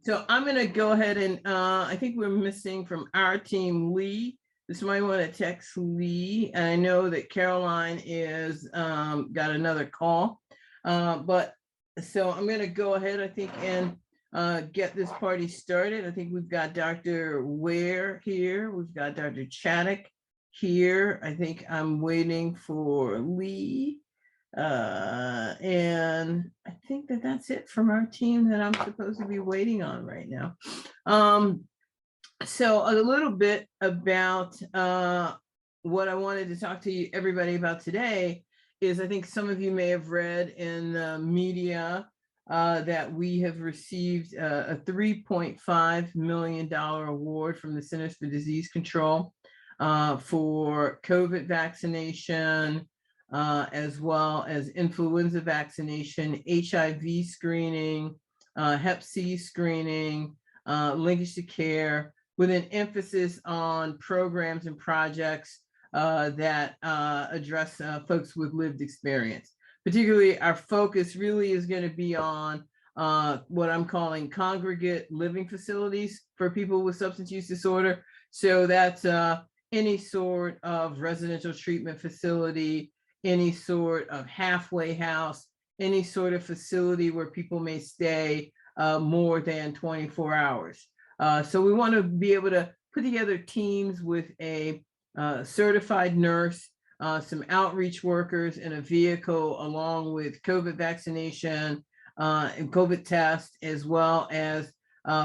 So I'm going to go ahead and I think we're missing from our team Lee. This might want to text Lee. And I know that Caroline is got another call. But so I'm going to go ahead, I think, and get this party started. I think we've got Dr. Ware here. We've got Dr. Chaddock here. I think I'm waiting for Lee. And I think that that's it from our team that I'm supposed to be waiting on right now. So a little bit about what I wanted to talk to everybody about today is I think some of you may have read in the media that we have received a $3.5 million award from the Centers for Disease Control for COVID vaccination, as well as influenza vaccination, HIV screening, Hep C screening, linkage to care, with an emphasis on programs and projects that address folks with lived experience. Particularly, our focus really is going to be on what I'm calling congregate living facilities for people with substance use disorder. So that's any sort of residential treatment facility, any sort of halfway house, any sort of facility where people may stay more than 24 hours. So we want to be able to put together teams with a certified nurse, some outreach workers in a vehicle, along with COVID vaccination and COVID test, as well as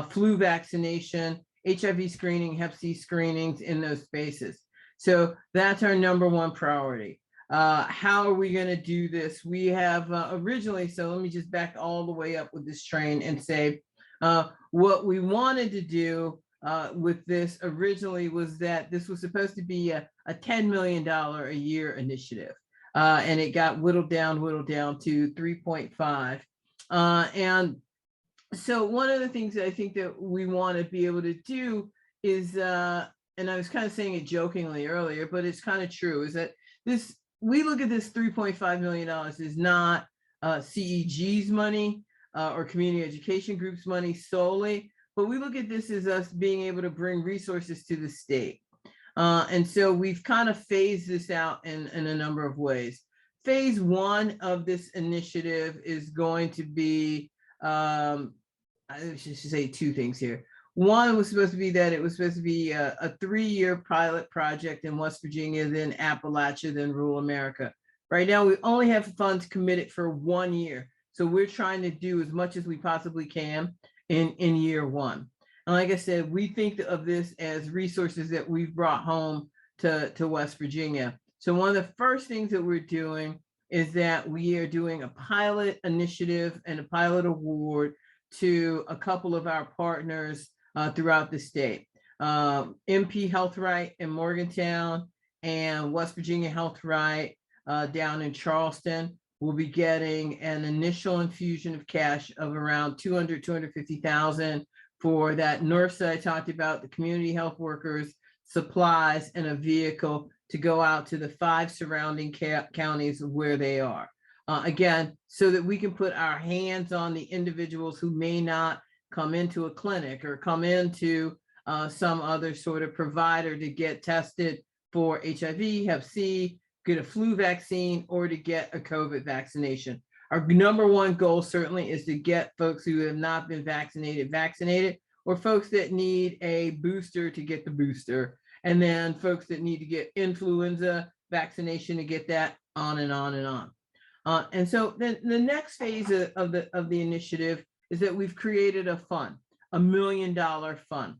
flu vaccination, HIV screening, Hep C screenings in those spaces. So that's our number one priority. How are we going to do this? We have originally, so let me just back all the way up with this train and say what we wanted to do with this originally was that this was supposed to be a $10 million a year initiative. And it got whittled down to 3.5. And so one of the things that I think that we want to be able to do is, and I was kind of saying it jokingly earlier, but it's kind of true, is that we look at this $3.5 million as not CEG's money or community education groups money solely, but we look at this as us being able to bring resources to the state. And so we've kind of phased this out in a number of ways. Phase one of this initiative is going to be, I should say two things here. One was supposed to be that it was supposed to be a 3-year pilot project in West Virginia, then Appalachia, then rural America. Right now, we only have funds committed for 1 year. So we're trying to do as much as we possibly can in year one. And like I said, we think of this as resources that we've brought home to West Virginia. So one of the first things that we're doing is that we are doing a pilot initiative and a pilot award to a couple of our partners throughout the state. MP Health Right in Morgantown and West Virginia Health Right down in Charleston will be getting an initial infusion of cash of around $250,000 for that nurse that I talked about, the community health workers, supplies, and a vehicle to go out to the 5 surrounding counties where they are. Again, so that we can put our hands on the individuals who may not come into a clinic or come into some other sort of provider to get tested for HIV, Hep C, get a flu vaccine, or to get a COVID vaccination. Our number one goal certainly is to get folks who have not been vaccinated, or folks that need a booster to get the booster, and then folks that need to get influenza vaccination to get that, on and on and on. And so then the next phase of the initiative is that we've created a fund, $1 million fund.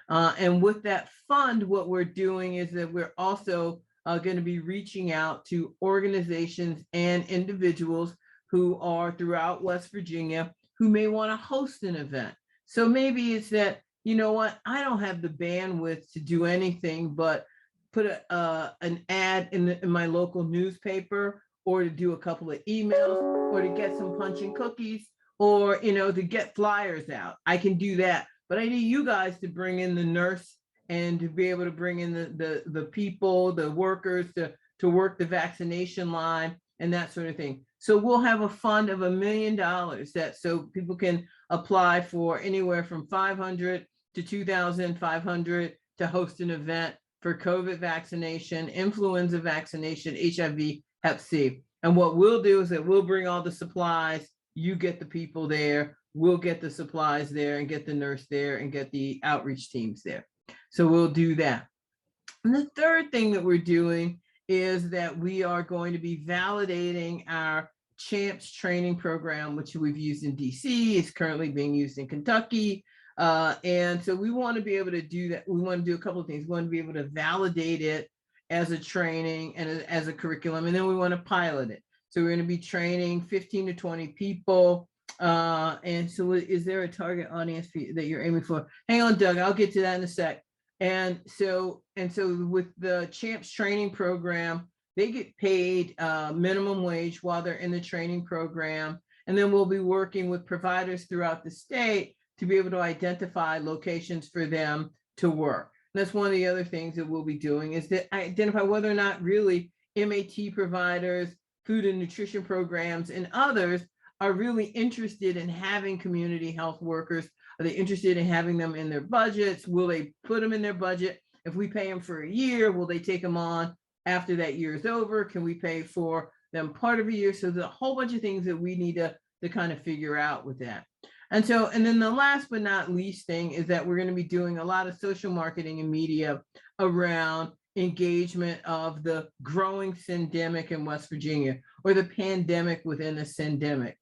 And with that fund, what we're doing is that we're also going to be reaching out to organizations and individuals who are throughout West Virginia who may want to host an event. So maybe it's that, you know what, I don't have the bandwidth to do anything but put an ad in my local newspaper, or to do a couple of emails, or to get some punch and cookies, or, you know, to get flyers out. I can do that, but I need you guys to bring in the nurse and to be able to bring in the people, the workers to work the vaccination line and that sort of thing. So we'll have a fund of $1 million that so people can apply for anywhere from $500 to $2,500 to host an event for COVID vaccination, influenza vaccination, HIV, Hep C. And what we'll do is that we'll bring all the supplies, you get the people there, we'll get the supplies there and get the nurse there and get the outreach teams there. So we'll do that. And the third thing that we're doing is that we are going to be validating our CHAMPS training program, which we've used in DC, is currently being used in Kentucky. And so we want to be able to do that. We want to do a couple of things. We want to be able to validate it as a training and as a curriculum, and then we want to pilot it. So we're going to be training 15 to 20 people. And so is there a target audience that you're aiming for? Hang on, Doug, I'll get to that in a sec. And so with the CHAMPS training program, they get paid minimum wage while they're in the training program. And then we'll be working with providers throughout the state to be able to identify locations for them to work. And that's one of the other things that we'll be doing, is to identify whether or not really MAT providers, food and nutrition programs, and others are really interested in having community health workers. Are they interested in having them in their budgets? Will they put them in their budget? If we pay them for a year, will they take them on after that year is over? Can we pay for them part of a year? So there's a whole bunch of things that we need to kind of figure out with that. And then the last but not least thing is that we're going to be doing a lot of social marketing and media around engagement of the growing syndemic in West Virginia, or the pandemic within a syndemic.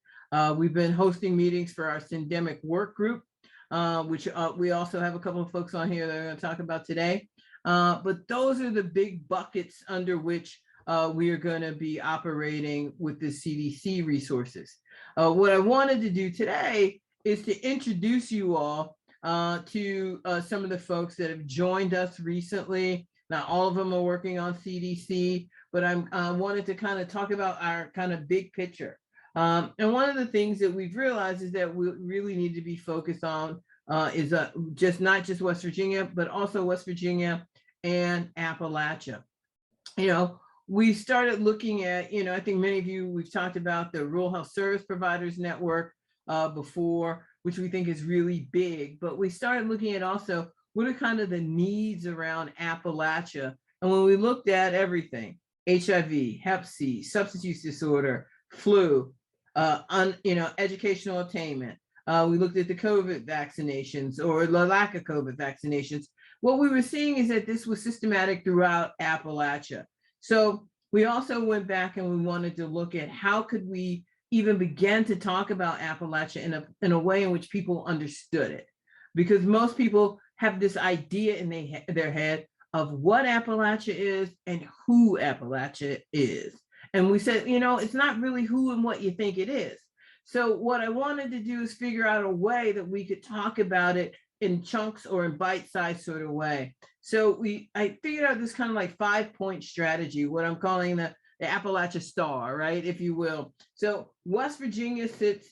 We've been hosting meetings for our syndemic work group, which we also have a couple of folks on here that are going to talk about today. But those are the big buckets under which we are going to be operating with the CDC resources. What I wanted to do today is to introduce you all to some of the folks that have joined us recently. Not all of them are working on CDC, but I wanted to kind of talk about our kind of big picture. And one of the things that we've realized is that we really need to be focused on is not just West Virginia, but also West Virginia and Appalachia. We started looking at, I think many of you, we've talked about the Rural Health Service Providers Network before, which we think is really big, but we started looking at also what are kind of the needs around Appalachia. And when we looked at everything, HIV, Hep C, substance use disorder, flu, educational attainment, we looked at the COVID vaccinations or the lack of COVID vaccinations. What we were seeing is that this was systematic throughout Appalachia. So we also went back and we wanted to look at how could we even begin to talk about Appalachia in a way in which people understood it. Because most people have this idea in their head of what Appalachia is and who Appalachia is. And we said, it's not really who and what you think it is. So what I wanted to do is figure out a way that we could talk about it in chunks or in bite-sized sort of way. So I figured out this kind of like 5-point strategy, what I'm calling the Appalachia Star, right, if you will. So West Virginia sits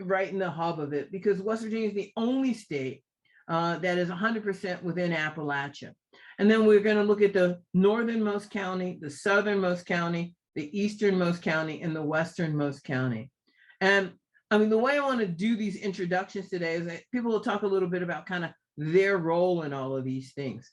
right in the hub of it, because West Virginia is the only state that is 100% within Appalachia. And then we're going to look at the northernmost county, the southernmost county, the easternmost county, and the westernmost county. And I mean, the way I want to do these introductions today is that people will talk a little bit about kind of their role in all of these things.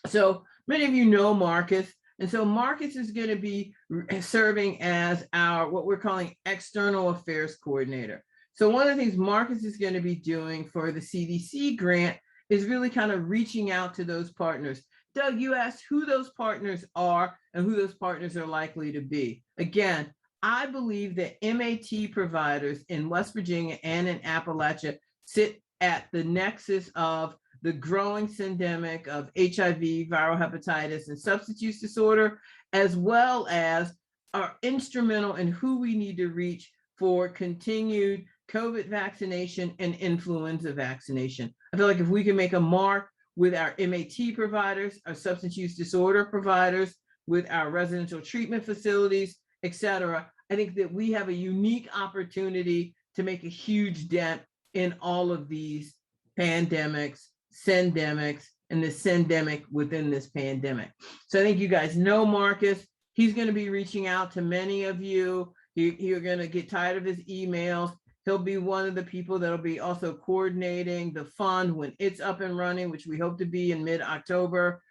So many of you know Marcus. And so Marcus is going to be serving as our, what we're calling external affairs coordinator. So one of the things Marcus is going to be doing for the CDC grant is really kind of reaching out to those partners. Doug, you asked who those partners are and who those partners are likely to be. Again, I believe that MAT providers in West Virginia and in Appalachia sit at the nexus of the growing syndemic of HIV, viral hepatitis, and substance use disorder, as well as are instrumental in who we need to reach for continued COVID vaccination and influenza vaccination. I feel like if we can make a mark with our MAT providers, our substance use disorder providers, with our residential treatment facilities, et cetera, I think that we have a unique opportunity to make a huge dent in all of these pandemics, syndemics, and the syndemic within this pandemic. So I think you guys know Marcus. He's going to be reaching out to many of you. You're going to get tired of his emails. He'll be one of the people that'll be also coordinating the fund when it's up and running, which we hope to be in mid-October,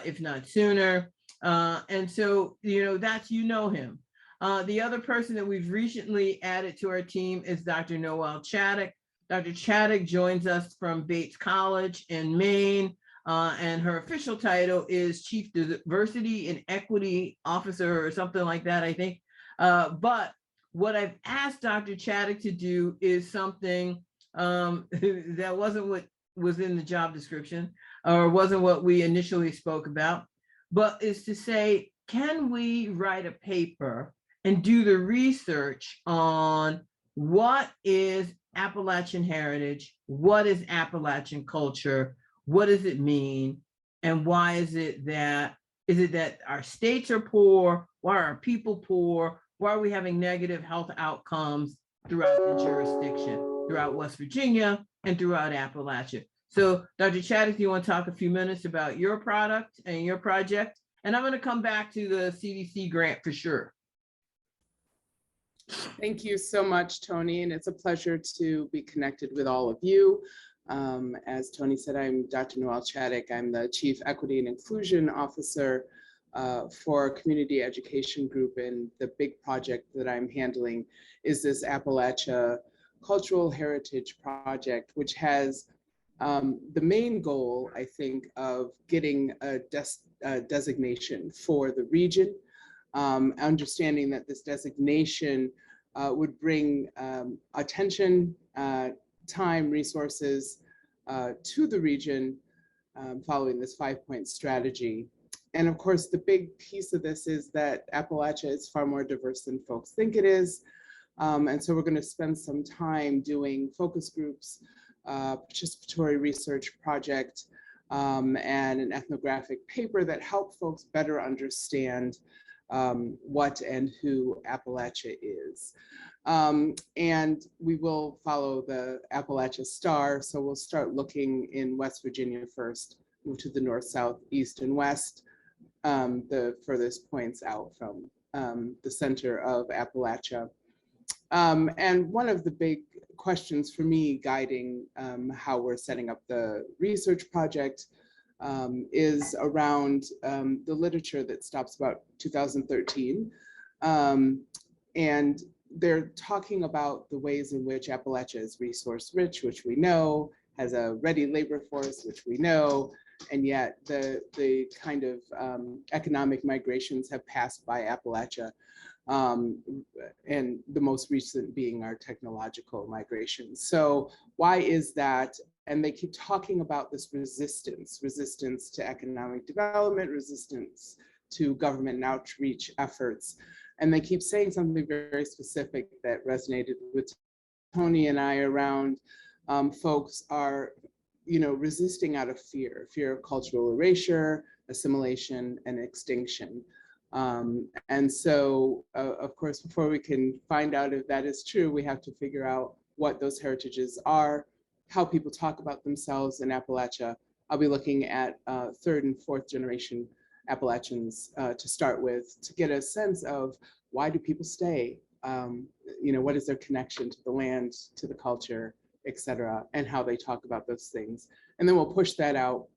if not sooner. And so, that's, him. The other person that we've recently added to our team is Dr. Noel Chaddock. Dr. Chaddock joins us from Bates College in Maine, and her official title is Chief Diversity and Equity Officer or something like that, I think. But what I've asked Dr. Chaddock to do is something that wasn't what was in the job description or wasn't what we initially spoke about, but is to say, can we write a paper and do the research on what is Appalachian heritage, what is Appalachian culture, what does it mean, and why is it that our states are poor, why are our people poor, why are we having negative health outcomes throughout the jurisdiction, throughout West Virginia and throughout Appalachia. So Dr. Chaddock, you want to talk a few minutes about your product and your project? And I'm going to come back to the CDC grant for sure. Thank you so much, Tony, and it's a pleasure to be connected with all of you. As Tony said, I'm Dr. Noel Chaddock. I'm the Chief Equity and Inclusion Officer for Community Education Group, and the big project that I'm handling is this Appalachia Cultural Heritage Project, which has the main goal, I think, of getting a designation for the region, understanding that this designation would bring attention, time, resources to the region following this 5-point strategy. And of course, the big piece of this is that Appalachia is far more diverse than folks think it is. And so we're going to spend some time doing focus groups, participatory research project, and an ethnographic paper that help folks better understand what and who Appalachia is. And we will follow the Appalachia Star. So we'll start looking in West Virginia first, move to the north, south, east, and west, the furthest points out from the center of Appalachia. And one of the big questions for me guiding how we're setting up the research project is around the literature that stops about 2013. And they're talking about the ways in which Appalachia is resource rich, which we know, has a ready labor force, which we know, and yet the kind of economic migrations have passed by Appalachia, and the most recent being our technological migration. So why is that? And they keep talking about this resistance to economic development, resistance to government and outreach efforts. And they keep saying something very specific that resonated with Tony and I around folks are, resisting out of fear of cultural erasure, assimilation, and extinction. And so, of course, before we can find out if that is true, we have to figure out what those heritages are, how people talk about themselves in Appalachia. I'll be looking at third and fourth generation Appalachians to start with, to get a sense of why do people stay? What is their connection to the land, to the culture, et cetera, and how they talk about those things. And then we'll push that out.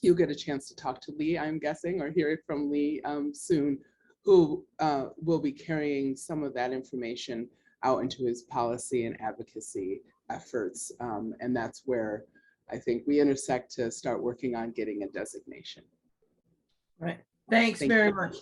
You'll get a chance to talk to Lee, I'm guessing, or hear it from Lee soon, who will be carrying some of that information out into his policy and advocacy efforts. And that's where I think we intersect to start working on getting a designation. Right. Thanks very much.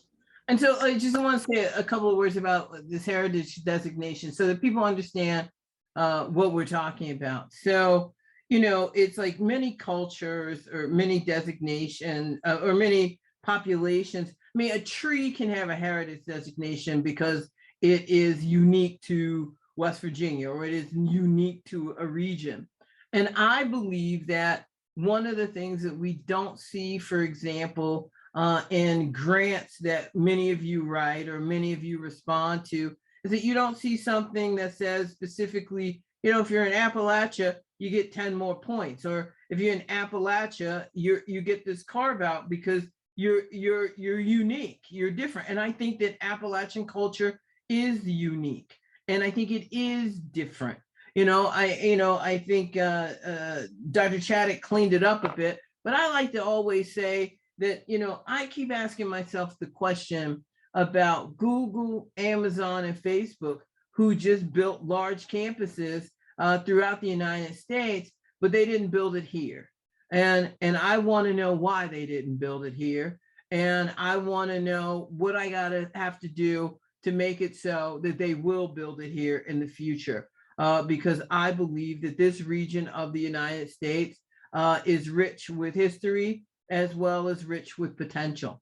And so I just want to say a couple of words about this heritage designation so that people understand what we're talking about. So, it's like many cultures or many designation or many populations. I mean, a tree can have a heritage designation because it is unique to West Virginia or it is unique to a region. And I believe that one of the things that we don't see, for example, in grants that many of you write or many of you respond to, is that you don't see something that says specifically, if you're in Appalachia, you get 10 more points, or if you're in Appalachia, you get this carve out because you're unique, you're different. And I think that Appalachian culture is unique, and I think it is different. I think Dr. Chaddock cleaned it up a bit, but I like to always say that, I keep asking myself the question about Google, Amazon, and Facebook, who just built large campuses throughout the United States, but they didn't build it here. And I want to know why they didn't build it here. And I want to know what I gotta have to do to make it so that they will build it here in the future. Because I believe that this region of the United States is rich with history as well as rich with potential.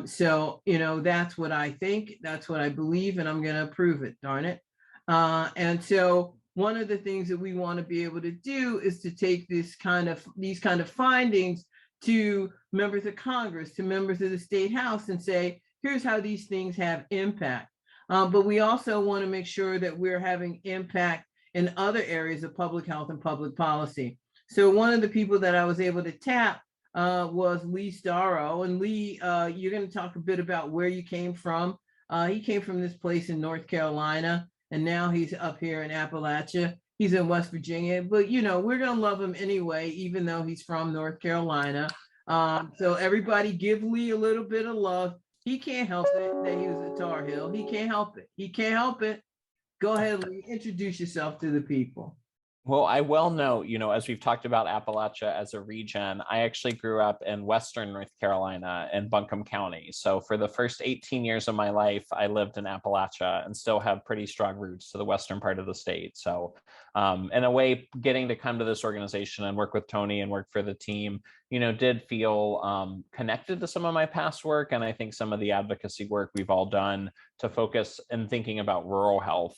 So, that's what I think, that's what I believe, and I'm going to prove it, darn it. And so one of the things that we want to be able to do is to take these kind of findings to members of Congress, to members of the state house, and say, here's how these things have impact. But we also want to make sure that we're having impact in other areas of public health and public policy. So one of the people that I was able to tap was Lee Starro. And Lee, you're going to talk a bit about where you came from. He came from this place in North Carolina, and now he's up here in Appalachia. He's in West Virginia, but we're going to love him anyway, even though he's from North Carolina. So everybody give Lee a little bit of love. He can't help it that he was a Tar Heel. He can't help it. He can't help it. Go ahead, Lee, introduce yourself to the people. Well, I will note, as we've talked about Appalachia as a region, I actually grew up in Western North Carolina in Buncombe County. So for the first 18 years of my life, I lived in Appalachia and still have pretty strong roots to the western part of the state. So in a way, getting to come to this organization and work with Tony and work for the team, did feel connected to some of my past work. And I think some of the advocacy work we've all done to focus in thinking about rural health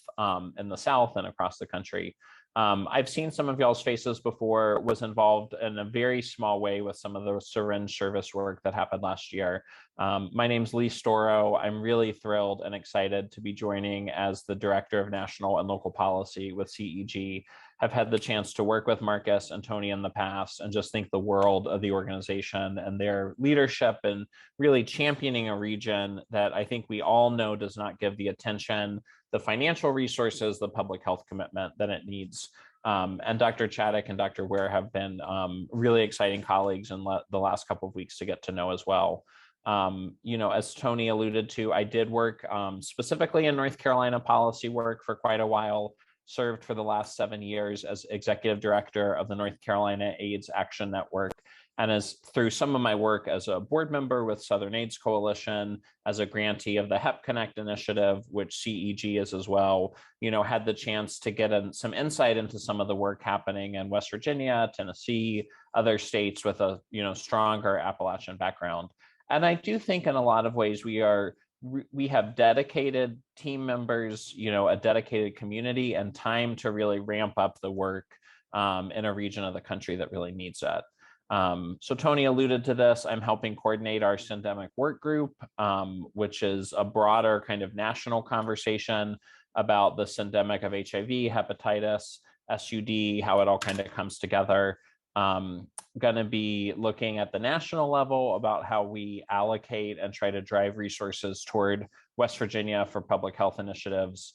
in the South and across the country. I've seen some of y'all's faces before, was involved in a very small way with some of the syringe service work that happened last year. My name's Lee Storrow. I'm really thrilled and excited to be joining as the Director of National and Local Policy with CEG. I've had the chance to work with Marcus and Tony in the past and just think the world of the organization and their leadership and really championing a region that I think we all know does not give the attention, the financial resources, the public health commitment that it needs. And Dr. Chaddock and Dr. Ware have been really exciting colleagues in the last couple of weeks to get to know as well. As Tony alluded to, I did work specifically in North Carolina policy work for quite a while, served for the last 7 years as executive director of the North Carolina AIDS Action Network. And as through some of my work as a board member with Southern AIDS Coalition, as a grantee of the HEP Connect initiative, which CEG is as well, had the chance to get some insight into some of the work happening in West Virginia, Tennessee, other states with a stronger Appalachian background. And I do think in a lot of ways we have dedicated team members, a dedicated community and time to really ramp up the work in a region of the country that really needs that. So Tony alluded to this. I'm helping coordinate our Syndemic work group, which is a broader kind of national conversation about the syndemic of HIV, hepatitis, SUD, how it all kind of comes together. Going to be looking at the national level about how we allocate and try to drive resources toward West Virginia for public health initiatives.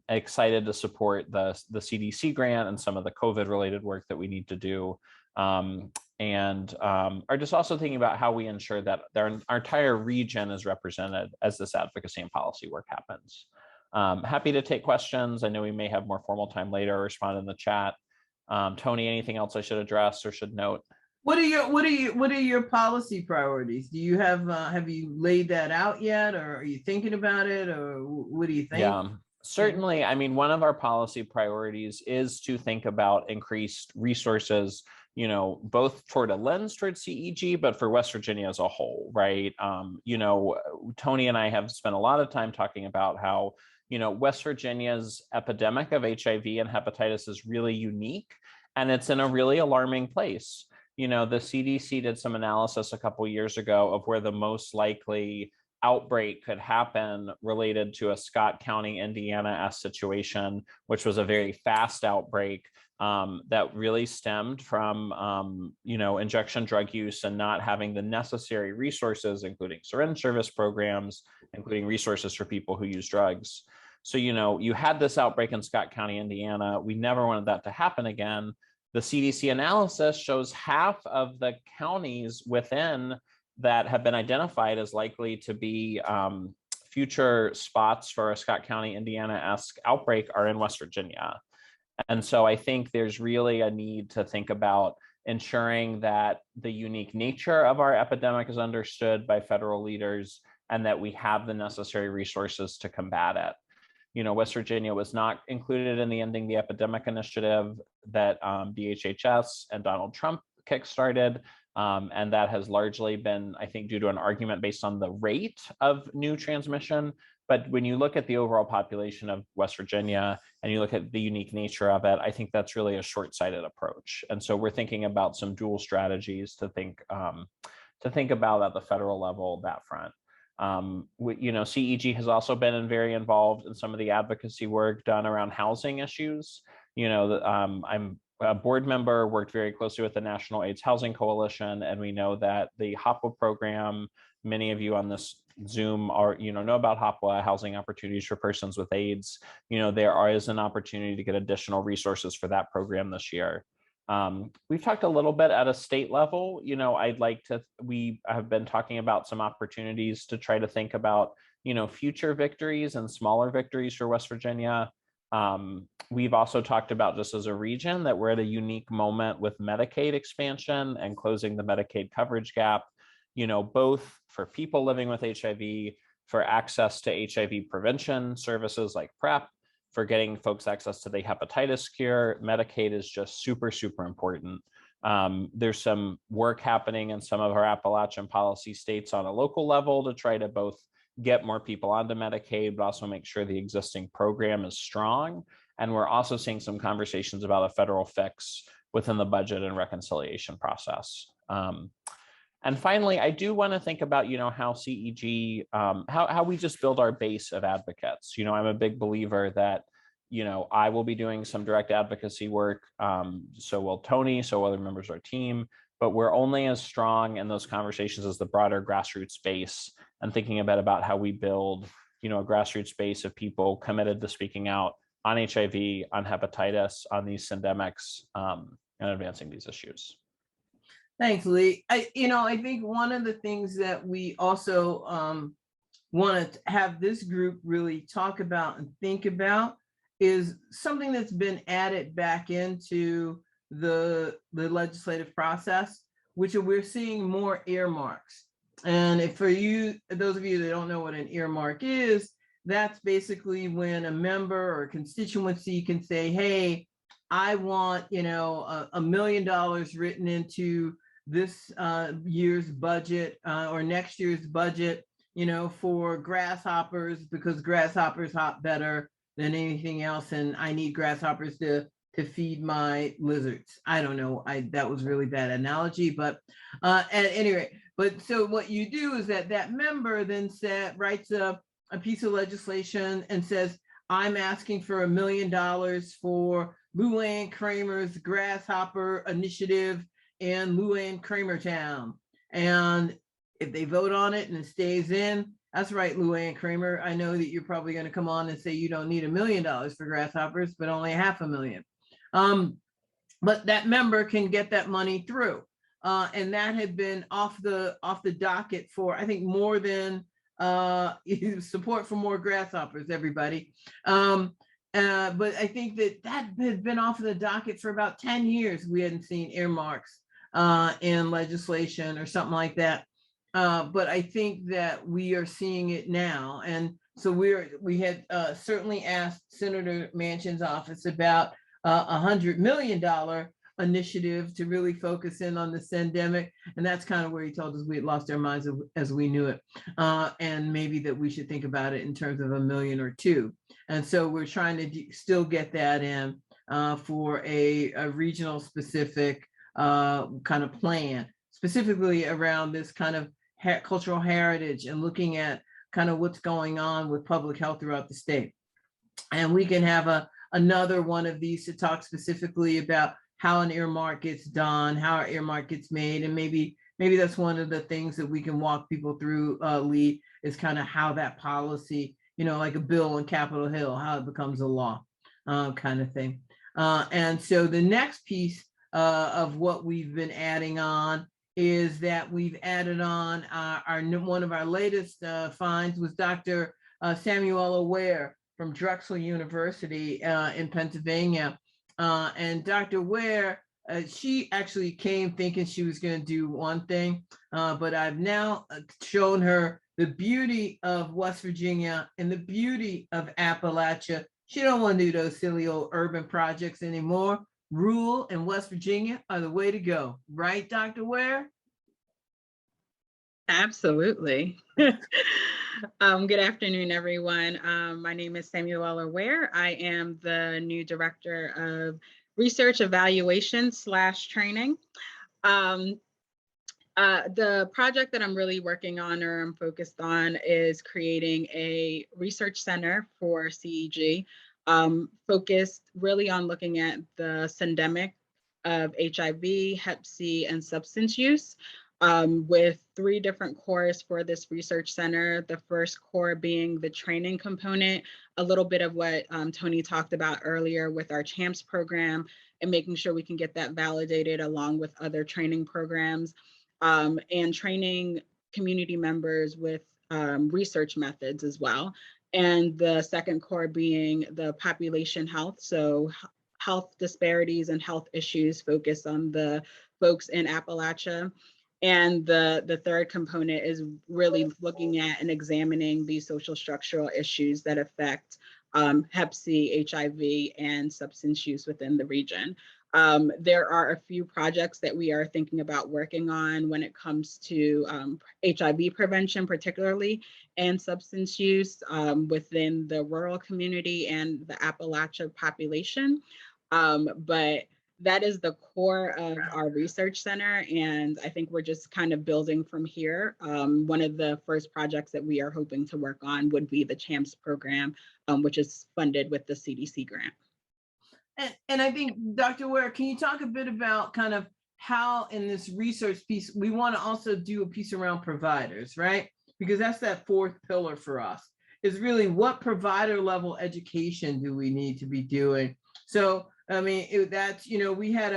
Excited to support the CDC grant and some of the COVID related work that we need to do. And are just also thinking about how we ensure that our entire region is represented as this advocacy and policy work happens. Happy to take questions. I know we may have more formal time later or respond in the chat. Tony, anything else I should address or should note? What are your policy priorities? Do you have you laid that out yet, or are you thinking about it, or what do you think? Yeah, certainly. I mean, one of our policy priorities is to think about increased resources, both toward a lens towards CEG, but for West Virginia as a whole, right? Tony and I have spent a lot of time talking about how West Virginia's epidemic of HIV and hepatitis is really unique, and it's in a really alarming place. The CDC did some analysis a couple of years ago of where the most likely outbreak could happen related to a Scott County, Indiana-esque situation, which was a very fast outbreak that really stemmed from, injection drug use and not having the necessary resources, including syringe service programs, including resources for people who use drugs. So, you had this outbreak in Scott County, Indiana. We never wanted that to happen again. The CDC analysis shows half of the counties within that have been identified as likely to be future spots for a Scott County, Indiana-esque outbreak are in West Virginia. And so I think there's really a need to think about ensuring that the unique nature of our epidemic is understood by federal leaders and that we have the necessary resources to combat it. West Virginia was not included in the Ending the Epidemic initiative that DHHS and Donald Trump kickstarted. And that has largely been, I think, due to an argument based on the rate of new transmission. But when you look at the overall population of West Virginia and you look at the unique nature of it, I think that's really a short-sighted approach. And so we're thinking about some dual strategies to think about at the federal level, that front. CEG has also been very involved in some of the advocacy work done around housing issues. I'm a board member, worked very closely with the National AIDS Housing Coalition, and we know that the HOPWA program, many of you on this Zoom are, know about HOPWA, Housing Opportunities for Persons with AIDS. There is an opportunity to get additional resources for that program this year. We've talked a little bit at a state level. We have been talking about some opportunities to try to think about, future victories and smaller victories for West Virginia. We've also talked about, just as a region, that we're at a unique moment with Medicaid expansion and closing the Medicaid coverage gap, both for people living with HIV, for access to HIV prevention services like PrEP, for getting folks access to the hepatitis cure. Medicaid is just super, super important. There's some work happening in some of our Appalachian policy states on a local level to try to both get more people onto Medicaid, but also make sure the existing program is strong. And we're also seeing some conversations about a federal fix within the budget and reconciliation process. And finally, I do want to think about, how CEG, how we just build our base of advocates. I'm a big believer that, I will be doing some direct advocacy work. So will Tony, so other members of our team, but we're only as strong in those conversations as the broader grassroots base, and thinking about how we build, a grassroots base of people committed to speaking out on HIV, on hepatitis, on these syndemics, and advancing these issues. Thanks, Lee. I think one of the things that we also want to have this group really talk about and think about is something that's been added back into the legislative process, which we're seeing more earmarks. And if for you, those of you that don't know what an earmark is, that's basically when a member or a constituency can say, hey, I want, $1 million written into this year's budget or next year's budget, for grasshoppers, because grasshoppers hop better than anything else. And I need grasshoppers to feed my lizards. I don't know. That was really bad analogy, but at any rate, but so what you do is that member then writes a piece of legislation and says, I'm asking for $1 million for Luann Kramer's grasshopper initiative in Luann Kramertown. And if they vote on it and it stays in, that's right, Luann Kramer, I know that you're probably going to come on and say you don't need $1 million for grasshoppers, but only $500,000. But that member can get that money through. And that had been off the docket for, I think, more than support for more grasshoppers, everybody. But I think that had been off of the docket for about 10 years. We hadn't seen earmarks in legislation or something like that. But I think that we are seeing it now. And so we had certainly asked Senator Manchin's office about $100 million initiative to really focus in on the syndemic. And that's kind of where he told us we had lost our minds as we knew it. And maybe that we should think about it in terms of $1 million or $2 million. And so we're trying to still get that in for a regional specific kind of plan, specifically around this kind of cultural heritage and looking at kind of what's going on with public health throughout the state. And we can have another one of these to talk specifically about how an earmark gets done, how an earmark gets made, and maybe that's one of the things that we can walk people through, Lee, is kind of how that policy like a bill on Capitol Hill, how it becomes a law, kind of thing. And so the next piece of what we've been adding on is that we've added on one of our latest finds was Dr. Samuela Ware from Drexel University in Pennsylvania. And Dr. Ware, she actually came thinking she was going to do one thing, but I've now shown her the beauty of West Virginia and the beauty of Appalachia. She don't want to do those silly old urban projects anymore. Rural and West Virginia are the way to go. Right, Dr. Ware? Absolutely. Good afternoon, everyone. My name is Samuela Ware. I am the new Director of Research Evaluation / Training. The project that I'm really working on or I'm focused on is creating a research center for CEG, focused really on looking at the syndemic of HIV, Hep C, and substance use, with 3 different cores for this research center. The first core being the training component, a little bit of what Tony talked about earlier with our CHAMPS program and making sure we can get that validated along with other training programs. And training community members with research methods as well. And the second core being the population health. So health disparities and health issues focused on the folks in Appalachia. And the third component is really looking at and examining these social structural issues that affect Hep C, HIV, and substance use within the region. There are a few projects that we are thinking about working on when it comes to HIV prevention, particularly, and substance use within the rural community and the Appalachia population. But that is the core of our research center, and I think we're just kind of building from here. One of the first projects that we are hoping to work on would be the CHAMPS program, which is funded with the CDC grant. And I think, Dr. Ware, can you talk a bit about kind of how in this research piece, we want to also do a piece around providers, right? Because that's that 4th pillar for us, is really what provider level education do we need to be doing? So, I mean, that's, we had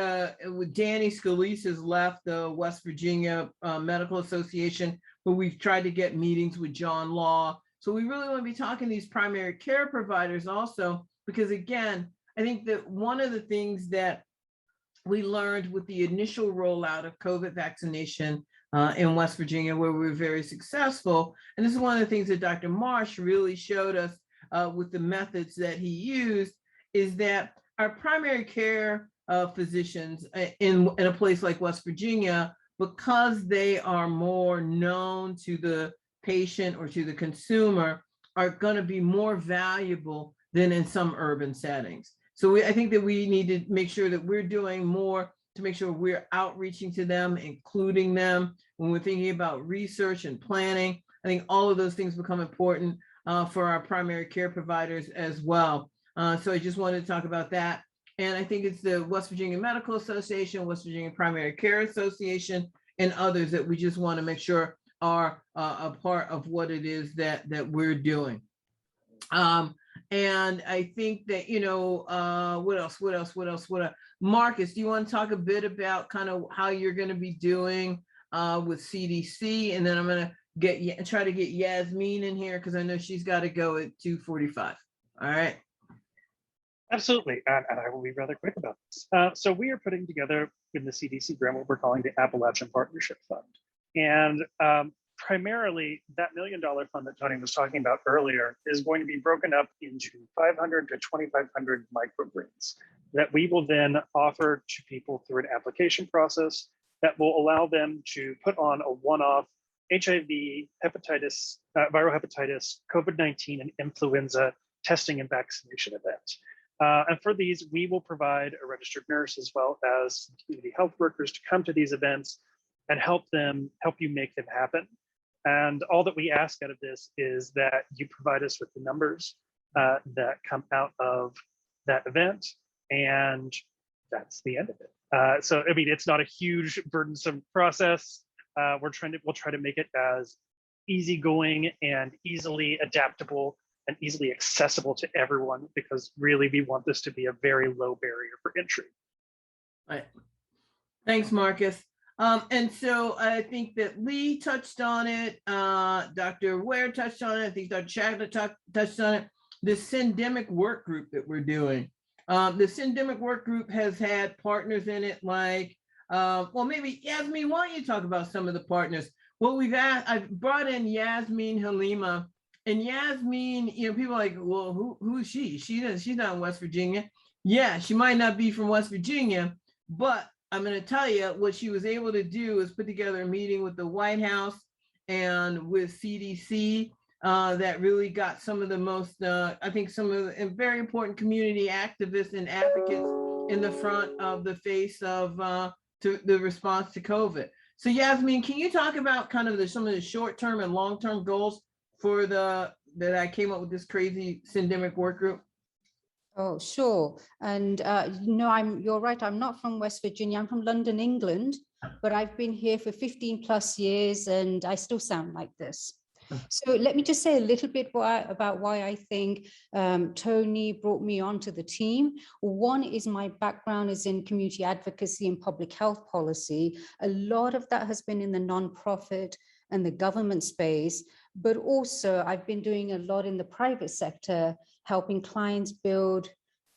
Danny Scalise has left the West Virginia Medical Association, but we've tried to get meetings with John Law. So we really want to be talking to these primary care providers also, because again, I think that one of the things that we learned with the initial rollout of COVID vaccination in West Virginia, where we were very successful, and this is one of the things that Dr. Marsh really showed us with the methods that he used, is that our primary care physicians in a place like West Virginia, because they are more known to the patient or to the consumer, are going to be more valuable than in some urban settings. So I think that we need to make sure that we're doing more to make sure we're outreaching to them, including them when we're thinking about research and planning. I think all of those things become important for our primary care providers as well. So I just wanted to talk about that. And I think it's the West Virginia Medical Association, West Virginia Primary Care Association, and others that we just want to make sure are a part of what it is that we're doing. And I think that, what else? Marcus, do you want to talk a bit about kind of how you're going to be doing with CDC? And then I'm going to try to get Yasmin in here because I know she's got to go at 2:45. All right. Absolutely, and I will be rather quick about this. So we are putting together in the CDC grant what we're calling the Appalachian Partnership Fund. And primarily, that $1 million fund that Tony was talking about earlier is going to be broken up into 500 to 2,500 microgrants that we will then offer to people through an application process that will allow them to put on a one-off HIV, hepatitis, viral hepatitis, COVID-19, and influenza testing and vaccination event. And for these, we will provide a registered nurse as well as community health workers to come to these events and help you make them happen. And all that we ask out of this is that you provide us with the numbers that come out of that event, and that's the end of it. So I mean, it's not a huge burdensome process. We'll try to make it as easygoing and easily adaptable and easily accessible to everyone, because really we want this to be a very low barrier for entry. Right. Thanks, Marcus. And so I think that Lee touched on it, Dr. Ware touched on it, I think Dr. Shagler touched on it, the Syndemic work group that we're doing. The Syndemic work group has had partners in it like, well, maybe Yasmin, why don't you talk about some of the partners? Well, I've brought in Yasmin Halima, and Yasmin, people are like, well, who is she? She's not in West Virginia. Yeah, she might not be from West Virginia, but I'm going to tell you what she was able to do is put together a meeting with the White House and with CDC that really got some of the most, I think some of the very important community activists and advocates in the front of the face of the response to COVID. So Yasmin, can you talk about kind of some of the short-term and long-term goals for that I came up with this crazy Syndemic work group? Oh, sure. And you're right. I'm not from West Virginia. I'm from London, England, but I've been here for 15 plus years and I still sound like this. So let me just say a little bit about why I think Tony brought me onto the team. One is my background is in community advocacy and public health policy. A lot of that has been in the nonprofit and the government space, but also I've been doing a lot in the private sector, helping clients build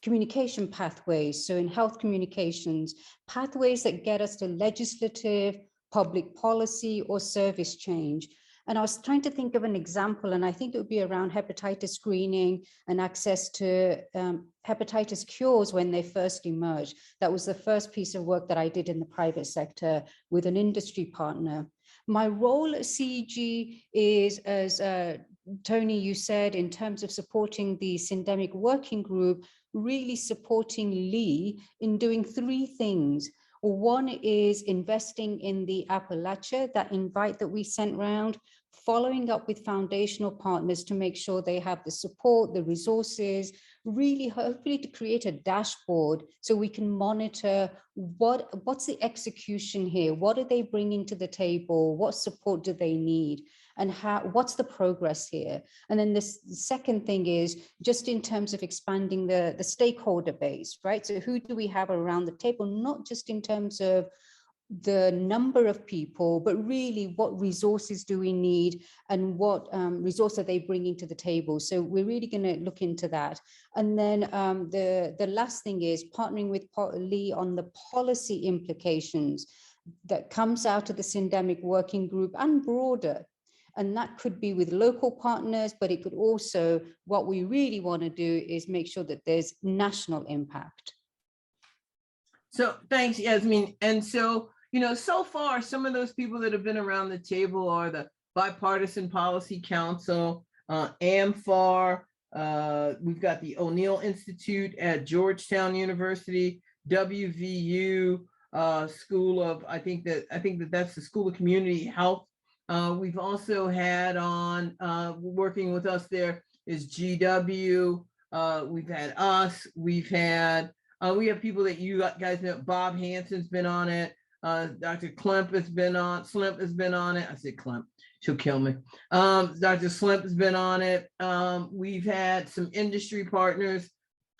communication pathways. So in health communications, pathways that get us to legislative, public policy, or service change. And I was trying to think of an example, and I think it would be around hepatitis screening and access to hepatitis cures when they first emerged. That was the first piece of work that I did in the private sector with an industry partner. My role at CEG is, as Tony, you said, in terms of supporting the Syndemic working group, really supporting Lee in doing three things. One is investing in the Appalachia, that invite that we sent round, following up with foundational partners to make sure they have the support, the resources, really hopefully to create a dashboard so we can monitor what's the execution here, what are they bringing to the table, what support do they need, and what's the progress here. And then the second thing is just in terms of expanding the stakeholder base, right? So who do we have around the table, not just in terms of the number of people, but really what resources do we need and what resource are they bringing to the table. So we're really going to look into that. And then the last thing is partnering with Lee on the policy implications that comes out of the Syndemic working group and broader. And that could be with local partners, but it could also, what we really want to do is make sure that there's national impact. So thanks, Yasmin. And so, so far, some of those people that have been around the table are the Bipartisan Policy Council, AMFAR, we've got the O'Neill Institute at Georgetown University, WVU, School of, I think that's the School of Community Health. We've also had on, working with us there is GW, we've had us, we have people that you guys know. Bob Hansen's been on it. Dr. Slimp has been on it. I said Klemp, she'll kill me. Dr. Slimp has been on it. We've had some industry partners,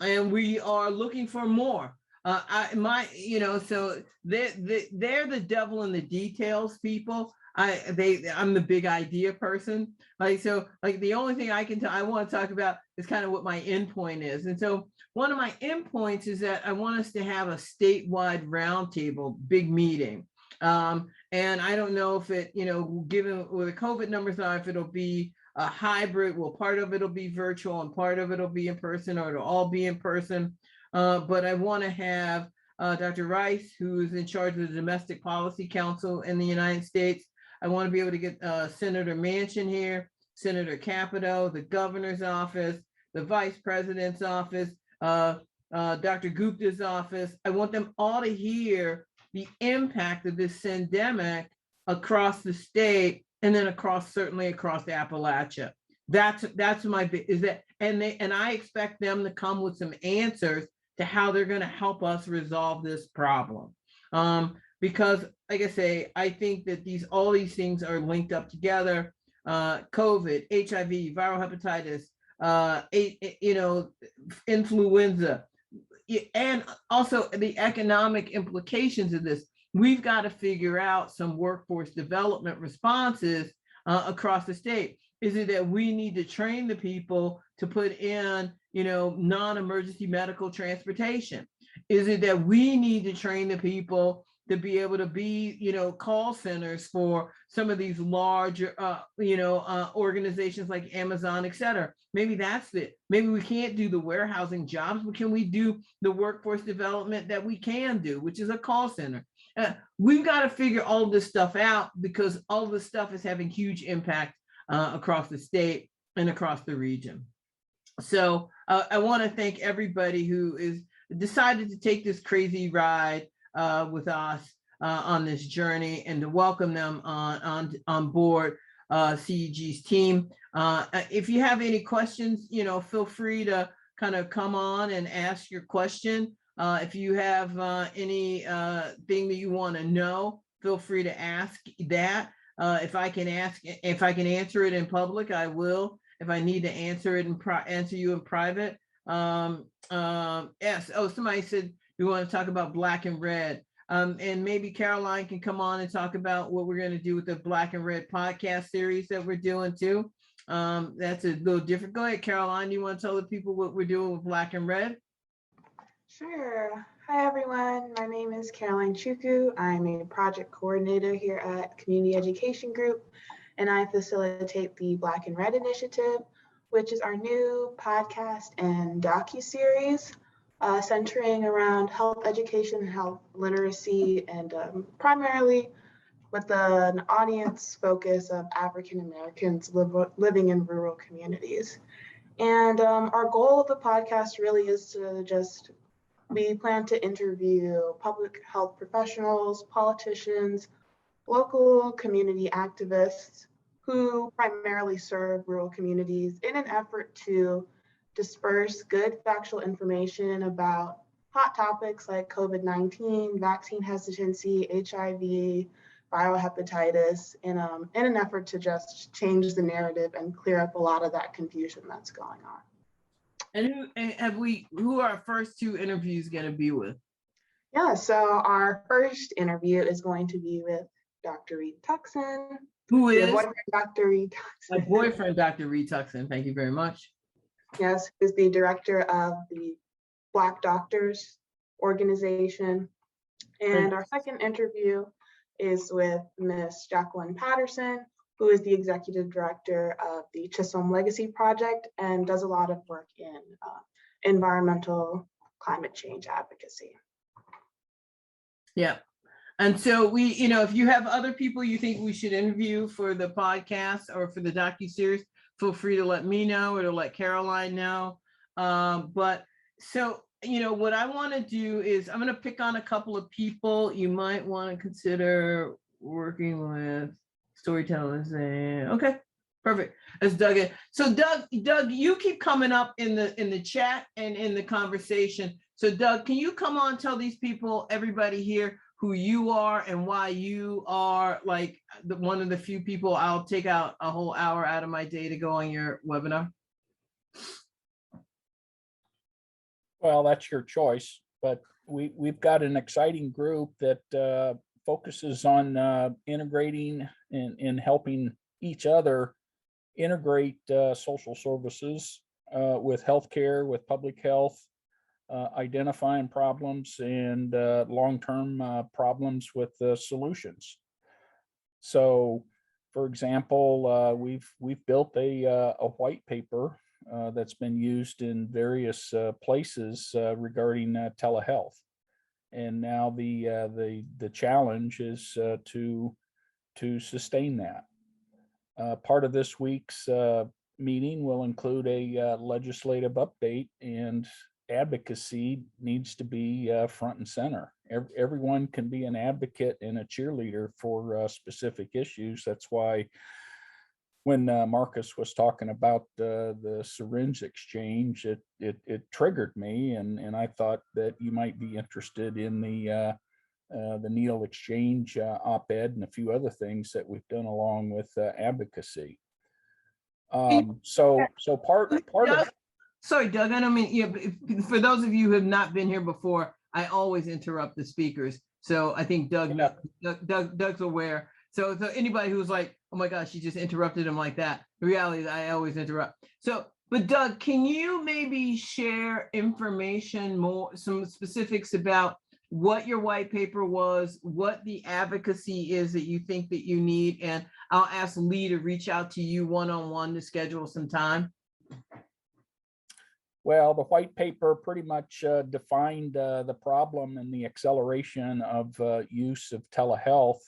and we are looking for more. So they're the devil in the details, people. I'm the big idea person. The only thing I want to talk about is kind of what my endpoint is. And so one of my endpoints is that I want us to have a statewide roundtable, big meeting. And I don't know if it, given where the COVID numbers are, if it'll be a hybrid, well, part of it'll be virtual and part of it'll be in person, or it'll all be in person. But I want to have Dr. Rice, who's in charge of the Domestic Policy Council in the United States. I want to be able to get Senator Manchin here, Senator Capito, the governor's office, the vice president's office, Dr. Gupta's office. I want them all to hear the impact of this syndemic across the state, and then certainly across the Appalachia. That's my and I expect them to come with some answers to how they're going to help us resolve this problem. Because, like I say, I think that all these things are linked up together. COVID, HIV, viral hepatitis, influenza, and also the economic implications of this. We've got to figure out some workforce development responses across the state. Is it that we need to train the people to put in, non-emergency medical transportation? Is it that we need to train the people to be able to be, call centers for some of these larger, organizations like Amazon, et cetera? Maybe that's it. Maybe we can't do the warehousing jobs, but can we do the workforce development that we can do, which is a call center? We've got to figure all this stuff out, because all this stuff is having huge impact across the state and across the region. So I want to thank everybody who is decided to take this crazy ride with us on this journey, and to welcome them on board CEG's team. If you have any questions, feel free to kind of come on and ask your question. If you have any thing that you want to know, feel free to ask that. If I can answer it in public, I will. If I need to answer it and answer you in private. Yes. Oh, somebody said we want to talk about Black and Red. And maybe Caroline can come on and talk about what we're going to do with the Black and Red podcast series that we're doing too. That's a little different. Go ahead, Caroline. Do you want to tell the people what we're doing with Black and Red? Sure. Hi, everyone. My name is Caroline Chukwu. I'm a project coordinator here at Community Education Group, and I facilitate the Black and Red Initiative, which is our new podcast and docuseries centering around health education, health literacy, and primarily with an audience focus of African Americans living in rural communities. And our goal of the podcast really is to we plan to interview public health professionals, politicians, local community activists who primarily serve rural communities in an effort to disperse good factual information about hot topics like COVID-19, vaccine hesitancy, HIV, biohepatitis, in an effort to just change the narrative and clear up a lot of that confusion that's going on. And who are our first two interviews going to be with? Yeah, so our first interview is going to be with Dr. Reed Tuckson. Who is? Boyfriend, Dr. Reed Tuckson. My boyfriend, Dr. Reed Tuckson. Thank you very much. Yes, who's the director of the Black Doctors Organization. And our second interview is with Miss Jacqueline Patterson, who is the executive director of the Chisholm Legacy Project and does a lot of work in environmental climate change advocacy. Yeah. And so we, if you have other people you think we should interview for the podcast or for the docuseries, feel free to let me know or to let Caroline know. But so, what I want to do is I'm going to pick on a couple of people you might want to consider working with. Storytellers. Okay, perfect. That's Doug. So Doug, you keep coming up in the chat and in the conversation. So Doug, can you come on, tell these people, everybody here, who you are and why you are like one of the few people I'll take out a whole hour out of my day to go on your webinar? Well, that's your choice, but we've got an exciting group that focuses on integrating and helping each other integrate social services with healthcare, with public health, identifying problems and long-term problems with solutions. So, for example, we've built a white paper that's been used in various places regarding telehealth. And now the challenge is to sustain that. Part of this week's meeting will include a legislative update, and advocacy needs to be front and center. Everyone can be an advocate and a cheerleader for specific issues. That's why when Marcus was talking about the syringe exchange, it triggered me, and I thought that you might be interested in the needle exchange op-ed and a few other things that we've done along with advocacy. So part Doug, of, sorry, Doug, I don't mean, yeah, but for those of you who have not been here before, I always interrupt the speakers. So I think Yeah. Doug's aware. So anybody who's like, oh my gosh, she just interrupted him like that. The reality is I always interrupt. So, but Doug, can you maybe share information more, some specifics about what your white paper was, what the advocacy is that you think that you need? And I'll ask Lee to reach out to you one-on-one to schedule some time. well, the white paper pretty much defined the problem and the acceleration of use of telehealth.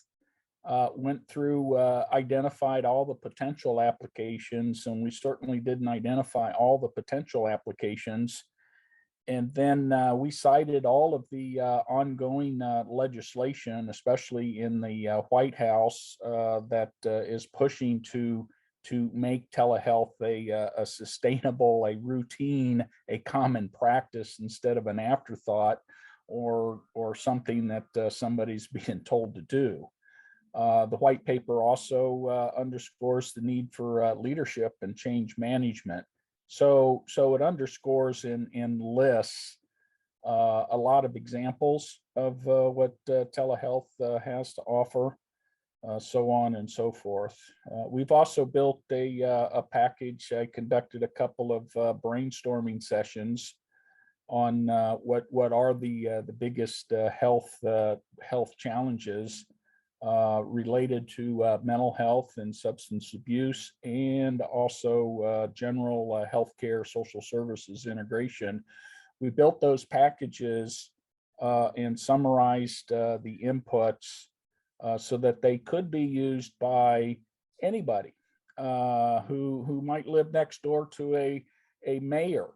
Went through, identified all the potential applications, and we certainly didn't identify all the potential applications. And then we cited all of the ongoing legislation, especially in the White House, that is pushing to make telehealth a sustainable, a routine, a common practice instead of an afterthought or something that somebody's being told to do. The white paper also underscores the need for leadership and change management. So it underscores and lists a lot of examples of what telehealth has to offer, so on and so forth. We've also built a package. I conducted a couple of brainstorming sessions on what are the biggest health challenges related to mental health and substance abuse, and also general healthcare social services integration. We built those packages and summarized the inputs so that they could be used by anybody who might live next door to a mayor,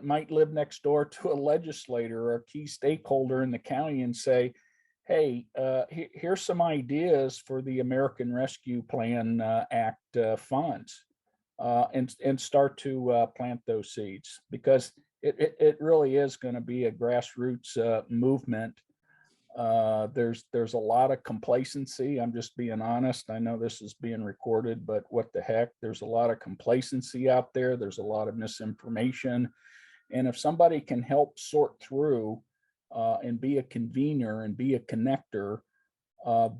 might live next door to a legislator or a key stakeholder in the county and say, hey, here's some ideas for the American Rescue Plan Act funds, and start to plant those seeds, because it really is going to be a grassroots movement. There's a lot of complacency. I'm just being honest. I know this is being recorded, but what the heck? There's a lot of complacency out there. There's a lot of misinformation. And if somebody can help sort through and be a convener and be a connector,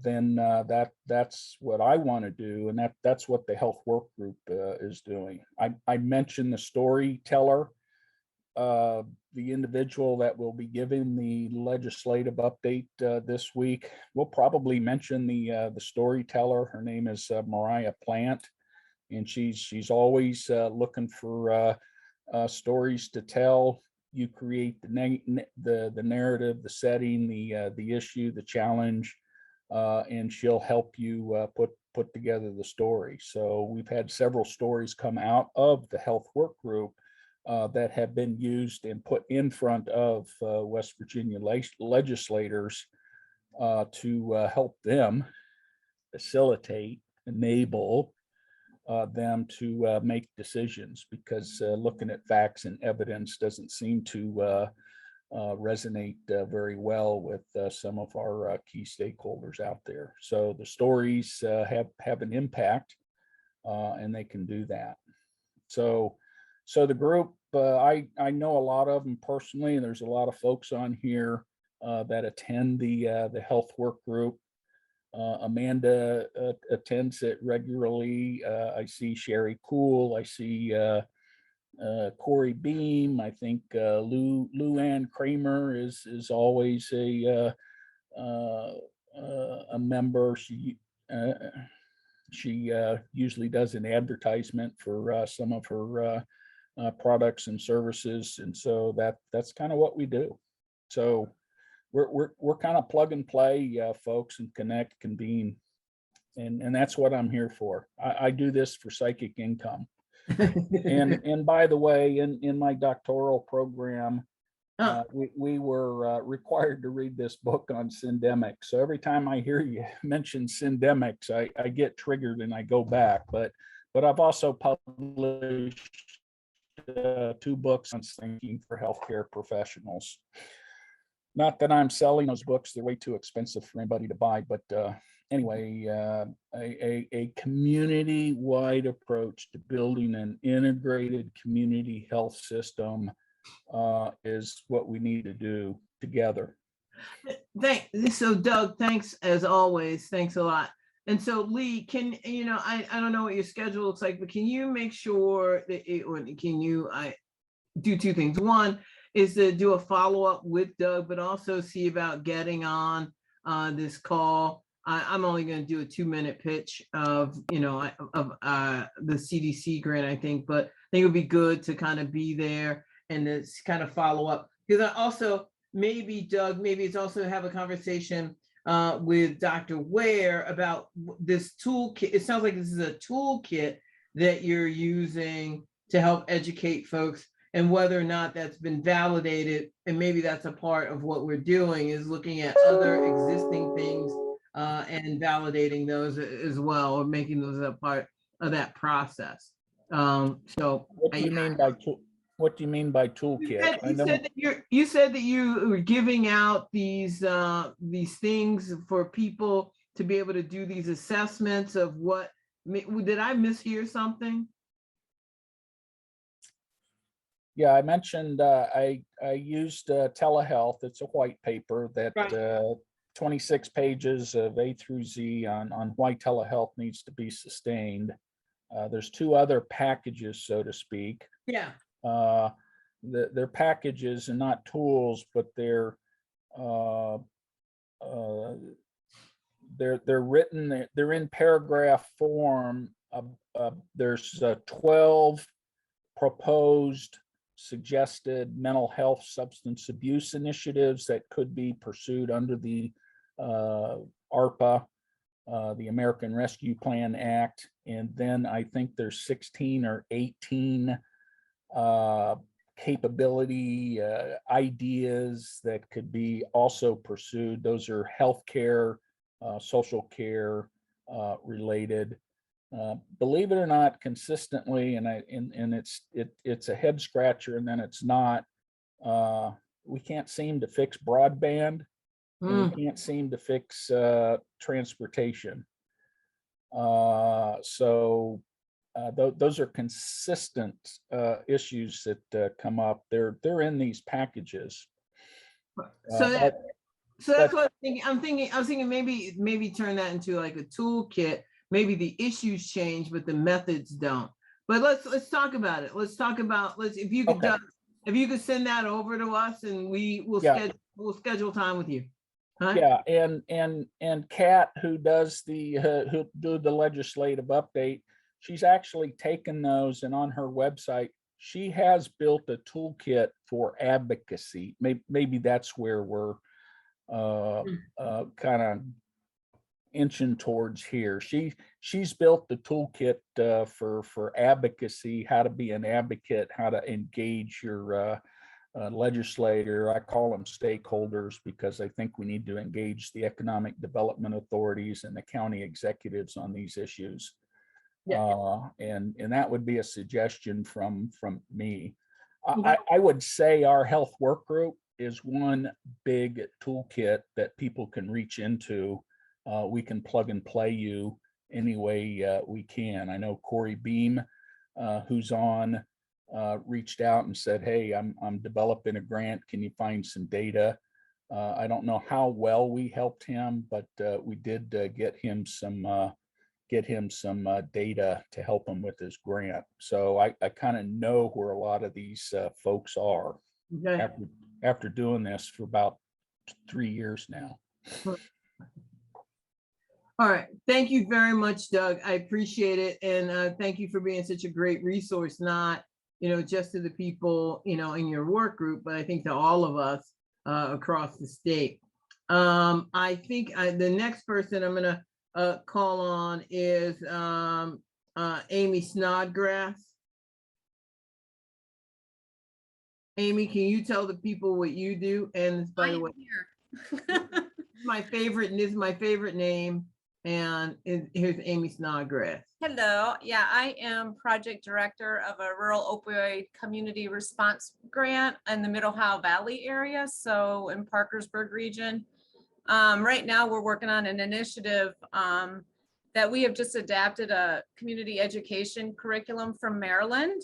then that's what I want to do, and that's what the health work group is doing. I mentioned the storyteller, the individual that will be giving the legislative update this week. We'll probably mention the storyteller. Her name is Mariah Plant, and she's always looking for stories to tell. You create the narrative, the setting, the issue, the challenge, and she'll help you put together the story. So we've had several stories come out of the health work group that have been used and put in front of West Virginia legislators to help them facilitate, enable them to make decisions, because looking at facts and evidence doesn't seem to resonate very well with some of our key stakeholders out there. So the stories have an impact, and they can do that. So the group, I know a lot of them personally, and there's a lot of folks on here that attend the health work group. Amanda attends it regularly. I see Sherry Cool. I see Corey Beam. I think Lou Ann Kramer is always a member. She usually does an advertisement for some of her products and services, and so that's kind of what we do. So we're kind of plug and play, folks, and connect, convene, and that's what I'm here for. I do this for psychic income. And by the way, in my doctoral program, we were required to read this book on syndemic. So every time I hear you mention syndemics, I get triggered and I go back. But I've also published 2 books on thinking for healthcare professionals. Not that I'm selling those books; they're way too expensive for anybody to buy. But anyway, a community-wide approach to building an integrated community health system is what we need to do together. So Doug, thanks as always. Thanks a lot. And so Lee, can I don't know what your schedule looks like, but can you make sure that I do two things. One is to do a follow-up with Doug, but also see about getting on this call. I'm only going to do a 2-minute pitch of the CDC grant, I think, but I think it would be good to kind of be there and to kind of follow up. Because I also, maybe Doug, maybe it's also have a conversation with Dr. Ware about this toolkit. It sounds like this is a toolkit that you're using to help educate folks, and whether or not that's been validated. And maybe that's a part of what we're doing, is looking at other existing things and validating those as well, or making those a part of that process. So what do you mean by toolkit? You said that you were giving out these things for people to be able to do these assessments of what. Did I mishear something? Yeah, I mentioned I used telehealth. It's a white paper that Right. 26 pages of A through Z on why telehealth needs to be sustained. There's 2 other packages, so to speak. Yeah. They're packages and not tools, but they're written. They're in paragraph form. There's 12 proposed suggested mental health substance abuse initiatives that could be pursued under the ARPA, the American Rescue Plan Act. And then I think there's 16 or 18 capability ideas that could be also pursued. Those are healthcare, social care related. Believe it or not, consistently, and it's a head scratcher, and then it's not. We can't seem to fix broadband, and we can't seem to fix transportation. So those are consistent issues that come up. They're in these packages. So that's what I'm thinking. I was thinking maybe turn that into like a toolkit. Maybe the issues change, but the methods don't. But let's talk about it. Let's talk about if you could if you could send that over to us, and we'll schedule time with you. Huh? Yeah, and Kat, who does the legislative update, she's actually taken those, and on her website she has built a toolkit for advocacy. Maybe that's where we're kind of inching towards here. She's built the toolkit for advocacy, how to be an advocate, how to engage your legislator. I call them stakeholders, because I think we need to engage the economic development authorities and the county executives on these issues. Yeah. And that would be a suggestion from me. I would say our health work group is one big toolkit that people can reach into. We can plug and play you any way we can. I know Corey Beam, who's on, reached out and said, "Hey, I'm developing a grant. Can you find some data?" I don't know how well we helped him, but we did get him some data to help him with his grant. So I kind of know where a lot of these folks are after doing this for about 3 years now. All right. Thank you very much, Doug. I appreciate it. And thank you for being such a great resource, not, just to the people, in your work group, but I think to all of us across the state. I think the next person I'm going to call on is Amy Snodgrass. Amy, can you tell the people what you do? And by the way, my favorite, and this is my favorite name. And here's Amy Snodgrass. Hello. Yeah, I am project director of a rural opioid community response grant in the Mid Ohio Valley area, so in Parkersburg region. Right now, we're working on an initiative that we have just adapted a community education curriculum from Maryland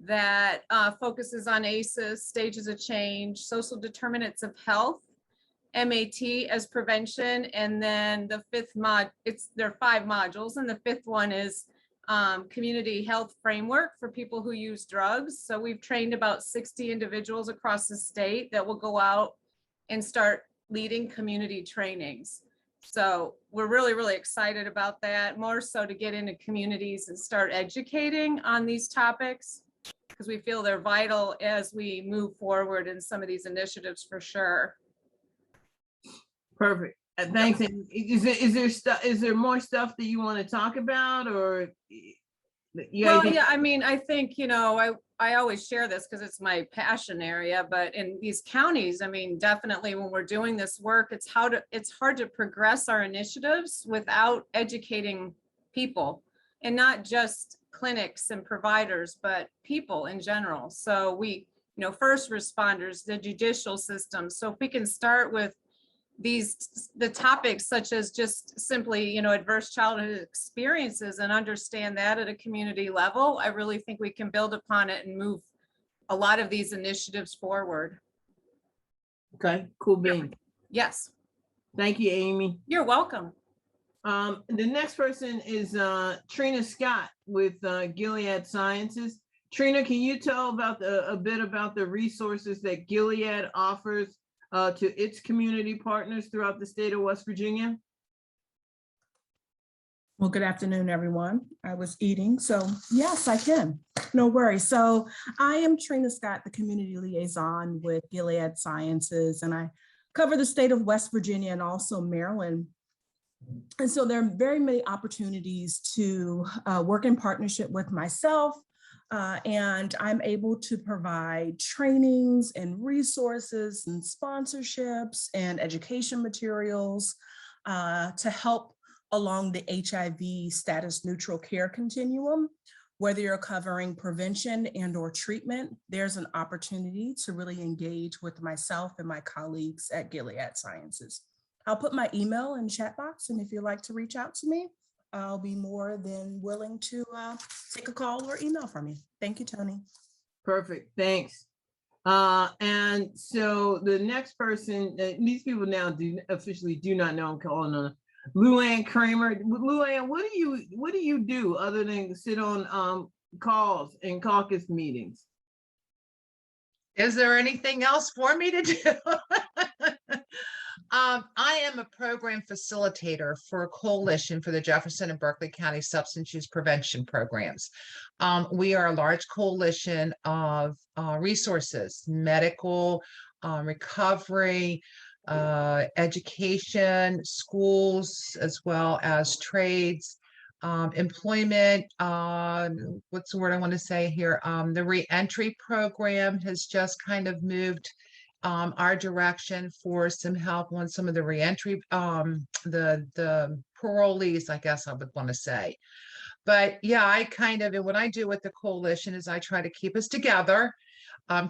that focuses on ACEs, stages of change, social determinants of health, MAT as prevention, and then the fifth there are 5 modules, and the fifth one is community health framework for people who use drugs. So we've trained about 60 individuals across the state that will go out and start leading community trainings. So we're really, really excited about that, more so to get into communities and start educating on these topics, because we feel they're vital as we move forward in some of these initiatives for sure. Perfect. Thanks. And is there more stuff that you want to talk about, or Well, yeah, I mean, I think, you know, I always share this because it's my passion area, but in these counties, I mean, definitely when we're doing this work, it's hard to progress our initiatives without educating people, and not just clinics and providers, but people in general. So we, you know, first responders, the judicial system. So if we can start with the topics such as just simply, you know, adverse childhood experiences, and understand that at a community level, I really think we can build upon it and move a lot of these initiatives forward. Okay, cool bean. Yes. Thank you, Amy. You're welcome. The next person is Trina Scott with Gilead Sciences. Trina, can you tell about a bit about the resources that Gilead offers to its community partners throughout the state of West Virginia? Well, good afternoon, everyone. I was eating, so yes, I can. No worries. So I am Trina Scott, the community liaison with Gilead Sciences, and I cover the state of West Virginia and also Maryland. And so there are very many opportunities to work in partnership with myself, and I'm able to provide trainings and resources and sponsorships and education materials to help along the HIV status neutral care continuum. Whether you're covering prevention and or treatment, there's an opportunity to really engage with myself and my colleagues at Gilead Sciences. I'll put my email in the chat box, and if you'd like to reach out to me, I'll be more than willing to take a call or email from you. Thank you, Tony. Perfect, thanks. And so the next person, these people now officially do not know I'm calling on Luann Kramer. Luann, what do you do other than sit on calls and caucus meetings? Is there anything else for me to do? I am a program facilitator for a coalition for the Jefferson and Berkeley County Substance Use Prevention Programs. We are a large coalition of resources, medical, recovery, education, schools, as well as trades, employment, what's the word I want to say here? The reentry program has just kind of moved our direction for some help on some of the reentry, the parolees, I guess I would want to say. But yeah, I kind of, and what I do with the coalition is I try to keep us together,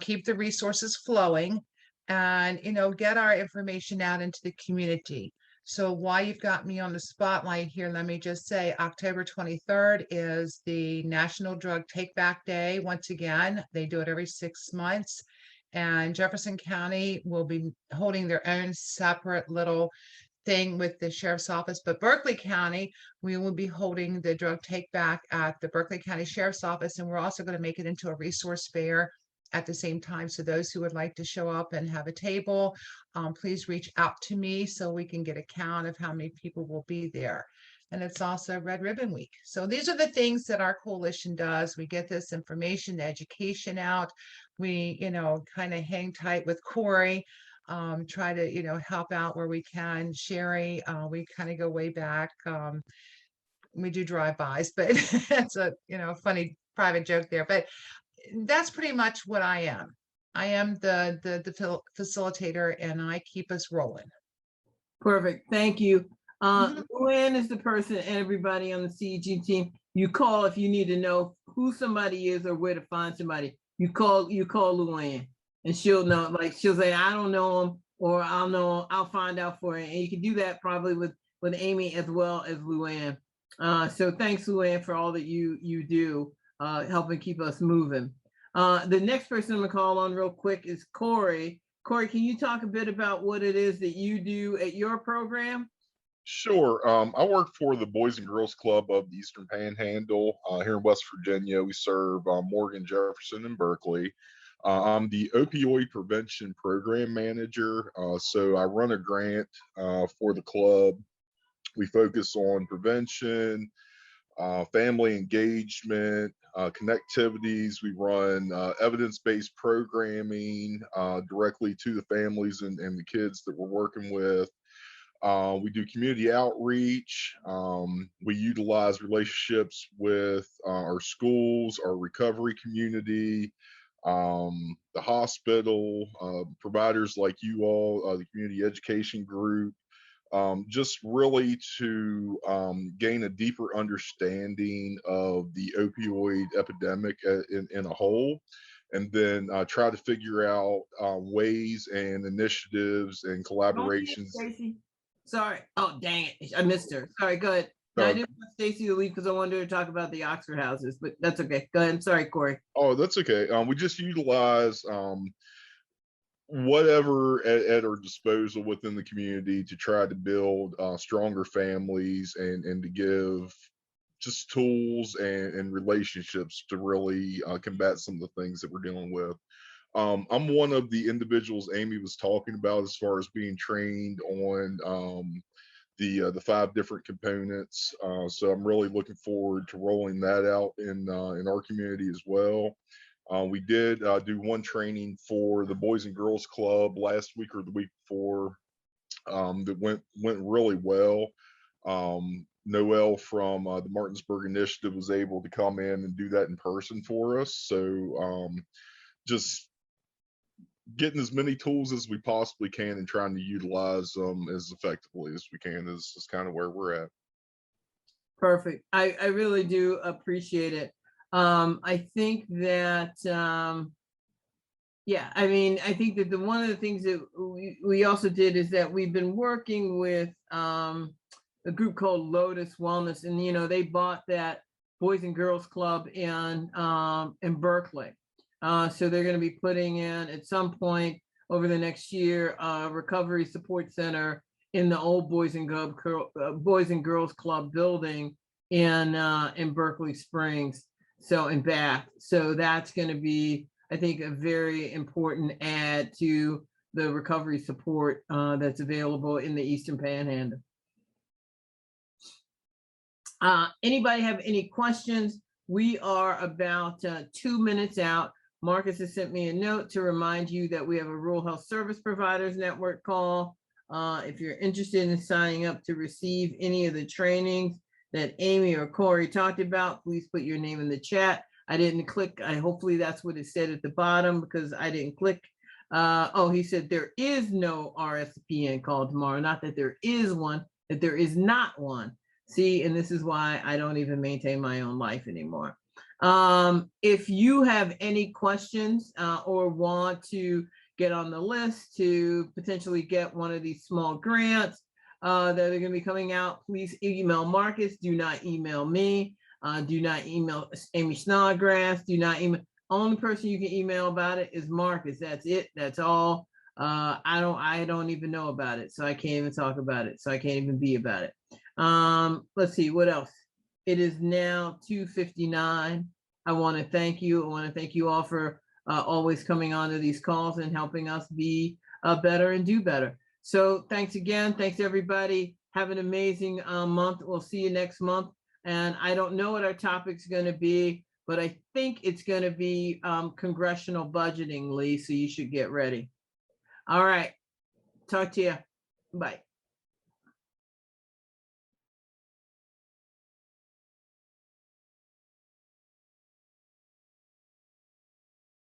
keep the resources flowing, and, you know, get our information out into the community. So while you've got me on the spotlight here, let me just say October 23rd is the National Drug Take Back Day. Once again, they do it every 6 months. And Jefferson County will be holding their own separate little thing with the sheriff's office, but Berkeley County, we will be holding the drug take back at the Berkeley County Sheriff's Office. And we're also going to make it into a resource fair at the same time. So those who would like to show up and have a table, please reach out to me so we can get a count of how many people will be there. And it's also Red Ribbon Week. So these are the things that our coalition does. We get this information, the education out. We, you know, kind of hang tight with Corey, try to, you know, help out where we can. Sherry, we kind of go way back. We do drive-bys, but it's a, you know, funny private joke there. But that's pretty much what I am. I am the facilitator, and I keep us rolling. Perfect, thank you. Luann is the person, everybody on the CEG team, you call if you need to know who somebody is or where to find somebody. You call Luann, and she'll know, like she'll say, I don't know him, or I'll know, I'll find out for you. And you can do that probably with Amy as well as Luann. So thanks, Luann, for all that you do, helping keep us moving. The next person I'm gonna call on real quick is Corey. Corey, can you talk a bit about what it is that you do at your program? Sure. I work for the Boys and Girls Club of the Eastern Panhandle here in West Virginia. We serve Morgan, Jefferson, and Berkeley. I'm the opioid prevention program manager. So I run a grant for the club. We focus on prevention, family engagement, connectivities. We run evidence-based programming directly to the families and the kids that we're working with. We do community outreach. We utilize relationships with our schools, our recovery community, the hospital, providers like you all, the community education group, just really to gain a deeper understanding of the opioid epidemic in a whole, and then try to figure out ways and initiatives and collaborations. Stacy. Sorry. Oh, dang it. I missed her. Sorry, go ahead. No, I didn't want Stacy to leave because I wanted her to talk about the Oxford houses, but that's okay. Go ahead. Sorry, Corey. Oh, that's okay. We just utilize whatever at our disposal within the community to try to build stronger families and to give just tools and relationships to really combat some of the things that we're dealing with. I'm one of the individuals Amy was talking about as far as being trained on the 5 different components. So I'm really looking forward to rolling that out in our community as well. We did do one training for the Boys and Girls Club last week or the week before that went really well. Noel from the Martinsburg Initiative was able to come in and do that in person for us. So just getting as many tools as we possibly can and trying to utilize them as effectively as we can is kind of where we're at. Perfect. I really do appreciate it. I think that, yeah, I mean, I think that one of the things that we also did is that we've been working with a group called Lotus Wellness, and, you know, they bought that Boys and Girls Club in Berkeley. So they're going to be putting in at some point over the next year a recovery support center in the old Boys and Girls Club building in Berkeley Springs, so in Bath. So that's going to be, I think, a very important add to the recovery support that's available in the Eastern Panhandle. Anybody have any questions? We are about 2 minutes out. Marcus has sent me a note to remind you that we have a Rural Health Service Providers Network call. If you're interested in signing up to receive any of the trainings that Amy or Corey talked about, please put your name in the chat. I didn't click. Hopefully that's what it said at the bottom because I didn't click. Oh, he said there is no RSPN call tomorrow. Not that there is one, that there is not one. See, and this is why I don't even maintain my own life anymore. If you have any questions or want to get on the list to potentially get one of these small grants that are going to be coming out, please email Marcus. Do not email me. Do not email Amy Snodgrass. Do not email. Only person you can email about it is Marcus. That's it. That's all. I don't even know about it, so I can't even talk about it. So I can't even be about it. Let's see what else. It is now 2:59. I want to thank you. I want to thank you all for always coming on to these calls and helping us be better and do better. So thanks again. Thanks everybody. Have an amazing month. We'll see you next month. And I don't know what our topic's going to be, but I think it's going to be congressional budgeting, Lee. So you should get ready. All right. Talk to you. Bye.